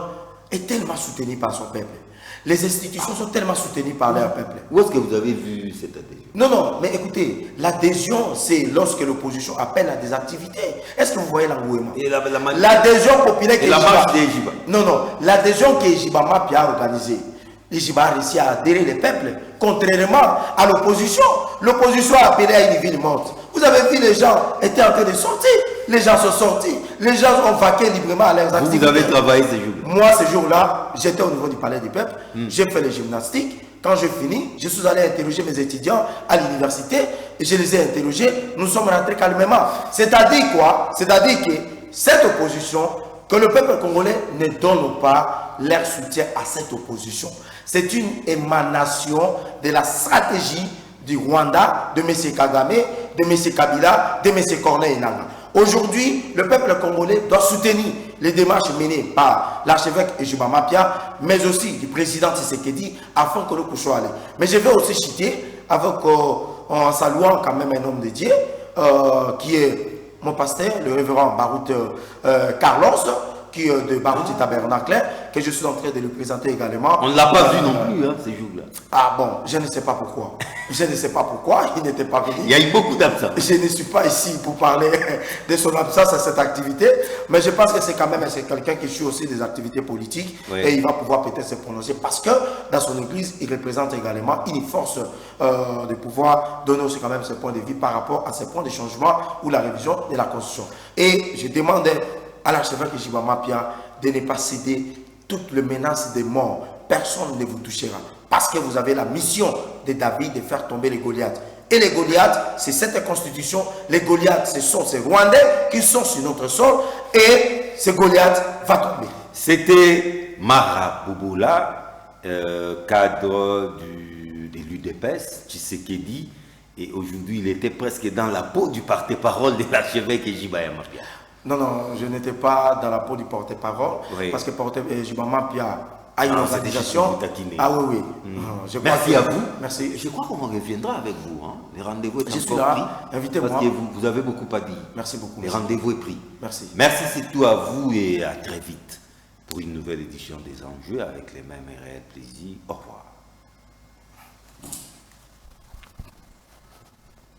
est tellement soutenu par son peuple. Les institutions sont tellement soutenues par leur peuple. Où est-ce que vous avez vu cette adhésion? Non, mais écoutez, l'adhésion, c'est lorsque l'opposition appelle à des activités. Est-ce que vous voyez l'engouement? L'adhésion populaire que Ejiba. Non, l'adhésion que Ejiba Mapia a organisée. Ejiba a réussi à adhérer le peuple, contrairement à l'opposition. L'opposition a appelé à une ville morte. Vous avez vu, les gens étaient en train de sortir. Les gens sont sortis. Les gens ont vaqué librement à leurs activités. Vous avez travaillé ce jour-là? Moi, ce jour-là, j'étais au niveau du palais du peuple. J'ai fait les gymnastiques. Quand je finis, je suis allé interroger mes étudiants à l'université. Et je les ai interrogés. Nous sommes rentrés calmement. C'est-à-dire quoi? C'est-à-dire que cette opposition, que le peuple congolais ne donne pas leur soutien à cette opposition. C'est une émanation de la stratégie du Rwanda, de M. Kagame, de M. Kabila, de M. Corneille Nangaa. Aujourd'hui, le peuple congolais doit soutenir les démarches menées par l'archevêque Ejiba Mapia, mais aussi du président Tshisekedi, afin que nous puissions aller. Mais je vais aussi citer, en saluant quand même un homme de Dieu, qui est mon pasteur, le révérend Barout Carlos, qui est de Barout Tabernacle, que je suis en train de le présenter également. On ne l'a pas vu non plus, hein, ces jours-là. Ah bon, je ne sais pas pourquoi. Je ne sais pas pourquoi, il n'était pas venu. Il y a eu beaucoup d'absents. Je ne suis pas ici pour parler de son absence à cette activité, mais je pense que c'est quand même quelqu'un qui suit aussi des activités politiques, oui. Et il va pouvoir peut-être se prononcer parce que dans son église, il représente également une force de pouvoir donner aussi quand même ses points de vue par rapport à ces points de changement ou la révision de la Constitution. Et je demandais à l'archevêque Ejiba Mapia de ne pas céder toutes les menaces de mort. Personne ne vous touchera. Parce que vous avez la mission de David de faire tomber les Goliaths. Et les Goliaths, c'est cette constitution. Les Goliaths, ce sont ces Rwandais qui sont sur notre sol. Et ce Goliath va tomber. C'était Mara Bouboula, cadre de l'UDPS, Tshisekedi. Et aujourd'hui, il était presque dans la peau du porte-parole de l'archevêque Ejiba Mapia. Non, je n'étais pas dans la peau du porte-parole. Oui. Parce que Ejiba Mapia a une organisation. Ah oui. Merci à vous. Merci. Je crois qu'on reviendra avec vous. Hein. Les rendez-vous est encore pris. Invitez-moi. Parce que vous avez beaucoup à dire. Merci beaucoup. Les rendez-vous est pris. Merci. Merci surtout à vous et à très vite pour une nouvelle édition des Enjeux avec les mêmes et réels plaisirs. Au revoir.